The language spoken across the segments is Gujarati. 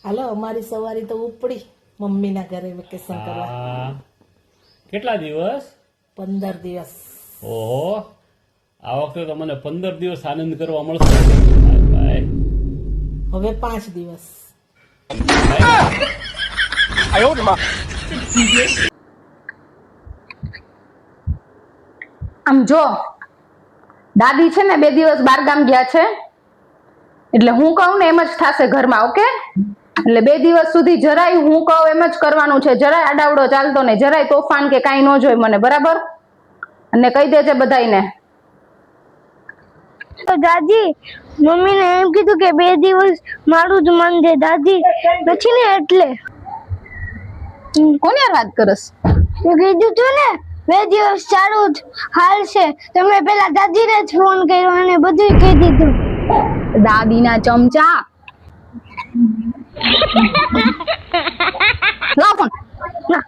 હાલો અમારી સવારી તો ઉપડી મમ્મીના ઘરે વેકેશન કરવા. કેટલા દિવસ? 15 દિવસ. ઓહો, આ વખતે તો મને 15 દિવસ આનંદ કરવા મળશે. બાય. હવે 5 દિવસ. આમ જો દાદી છે ને 2 દિવસ બાર ગામ ગયા છે એટલે હું કહું ને એમ જ થશે ઘરમાં. ઓકે, એટલે 2 દિવસ સુધી જરાય હું કહું એમ જ કરવાનું છે. જરાય આડાવડો ચાલતો નહીં, જરાય તોફાન કે કાંઈ ન જોઈ મને, બરાબર? અને કહી દેજે બધાયને. તો દાદી મમ્મીને એમ કીધું કે 2 દિવસ મારું જ મન છે દાદી પછી ને એટલે કોની યાર વાત કરસ? તો કીધું તું ને 2 દિવસ સારું જ હાલશે. તમે પેલા દાદીને જ ફોન કર્યો અને બધું કહી દીધું. દાદીના ચમચા. લાવ ફોન. ના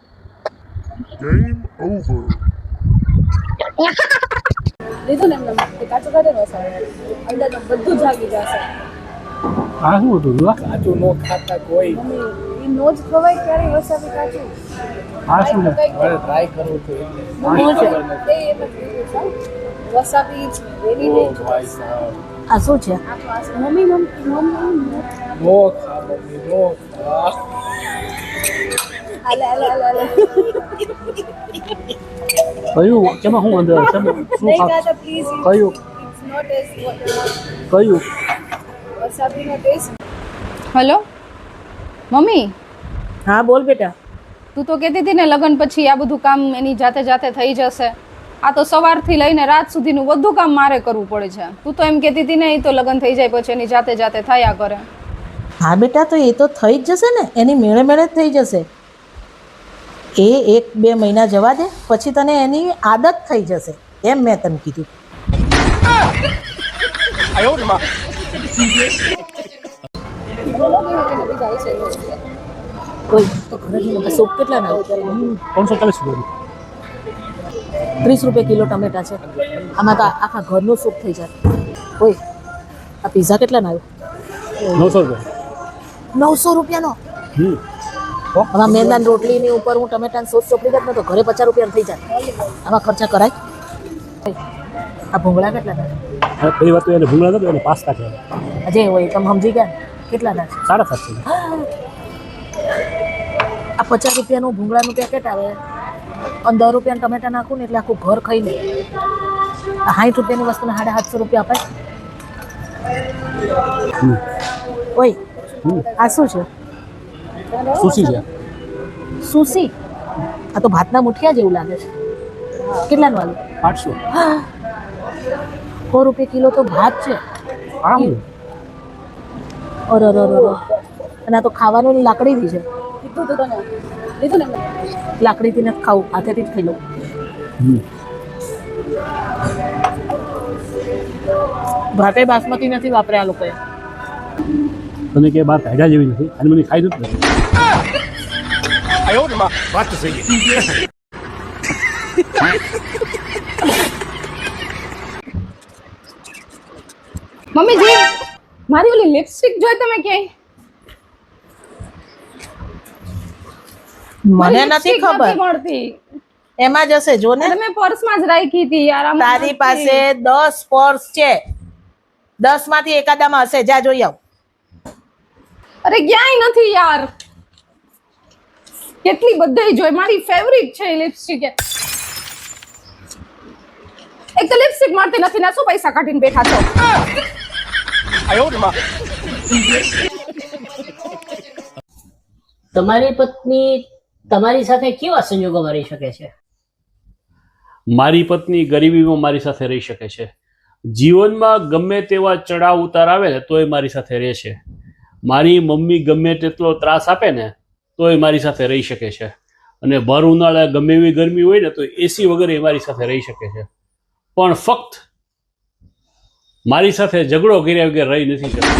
Game over. લીધું ને એમને તે કાચું કાઢે ને અંદર તો બધું જાગી જશે. આ શું હતું? કાચું નો ખાતા કોઈ. મમ્મી એ નો જ ખવાય ક્યારે વસાવી કાચું. આ શું છે? મારે ટ્રાય કરવું હતું એટલે મમ્મી તે એમ જ કીધું છે વસાવી જ રેડી ઓ નહીં ભાઈ સાહેબ આ શું છે? મમ્મી નો ખા મમ્મી નો ખા. હાલે હાલે હાલે હાલે કયું? કેમાં શું અંદર? શું નહીં ખાતા પ્લીઝ. કયું? ઇટ્સ નોટ એઝ કયું? વસાવીનો ટેસ્ટ. હેલો મમ્મી, હા બોલ બેટા. તું તો કહેતી હતી ને લગ્ન પછી આ બધું કામ એની જાતે જાતે થઈ જશે. આ તો સવારથી લઈને રાત સુધીનું બધું કામ મારે કરવું પડે છે. તું તો એમ કહેતી હતી ને એ તો લગ્ન થઈ જાય પછી એની જાતે જાતે થયા કરે. હા બેટા, તો એ તો થઈ જ જશે ને, એની મેળે મેળે જ થઈ જશે. એ 1-2 મહિના જવા દે, પછી તને એની આદત થઈ જશે. એમ મેં તને કીધું. ઓય તો ઘરે જઈને સૂપ કેટલા ના 340 રૂપિયા. 30 રૂપિયા કિલો ટમેટા છે. આમાં તો આખા ઘરનું સૂપ થઈ જાય. ઓય આ પીઝા કેટલા ના આવ્યો? 900 રૂપિયા. 900 રૂપિયાનો. આમાં મેંદાની રોટલીની ઉપર હું ટમેટાની સોસ ચોપડી દઉં ને તો ઘરે 50 રૂપિયા થઈ જાય. આમાં ખર્ચા કરાય? આ ભૂંગળા કેટલા ના? પેલી વાત તો એને ભૂંગળા નતો, એને પાસ્તા કહેવાય. અજય હોય તમે સમજી ગયા ને? કેટલા ના? 750. આ 50 રૂપિયાનું ભૂંગળાનું પેકેટ આવે અને 10 રૂપિયાનું ટમેટા નાખું ને એટલે આખું ઘર ખાઈ લે. આ 60 રૂપિયાની વસ્તુને 750 રૂપિયા અપાય. ઓય આ શું છે? સુશી છે. સુશી? આ તો ભાતના મુઠિયા જેવું લાગે છે. કેટલાનું વાલું? 800. 100 રૂપિયા કિલો તો ભાત છે. આ શું? અરે અને આ તો ખાવાનું લાકડીથી છે. લીધું તો તને લીધું ને એમને. લાકડીથી નથી ખાવું, હાથેથી જ ખાઈ લઉં. ભાતે બાસમતી નથી વાપર્યા આ લોકોએ. તને કે બહાર કાઢ્યા જેવી નથી અને મને ખાઈ દઉં. વાત તો સહી. મમ્મીજી, મારી ઓલી લિપસ્ટિક જોઈ તમે ક્યાંય? મને નથી ખબર. મળતી. એમાં જશે જો ને. તમે પર્સમાં જ રાખી હતી યાર. આમાં તારી નથી. પાસે 10 પર્સ છે. 10 માંથી એકાદામાં હશે. જા જોઈ આવ. અરે ક્યાંય નથી યાર. કેટલી બધાય જોઈ, મારી ફેવરિટ છે લિપસ્ટિક. એક તો લિપસ્ટિક મળતી નથી ને શું પૈસા કાઢીને બેઠા છો? તમારી પત્ની તમારી સાથે કેવા સંજોગોમાં રહી શકે છે? મારી પત્ની ગરીબીમાં મારી સાથે રહી શકે છે. જીવનમાં ગમે તેવા ચડાવ ઉતાર આવે ને તોય મારી સાથે રહે છે. મારી મમ્મી ગમે તેટલો ત્રાસ આપે ને તોય મારી સાથે રહી શકે છે. અને ભર ઉનાળે ગમે એવી ગરમી હોય ને તો એસી વગર એ મારી સાથે રહી શકે છે. પણ ફક્ત મારી સાથે ઝઘડો કર્યા વગર રહી નથી શકતી.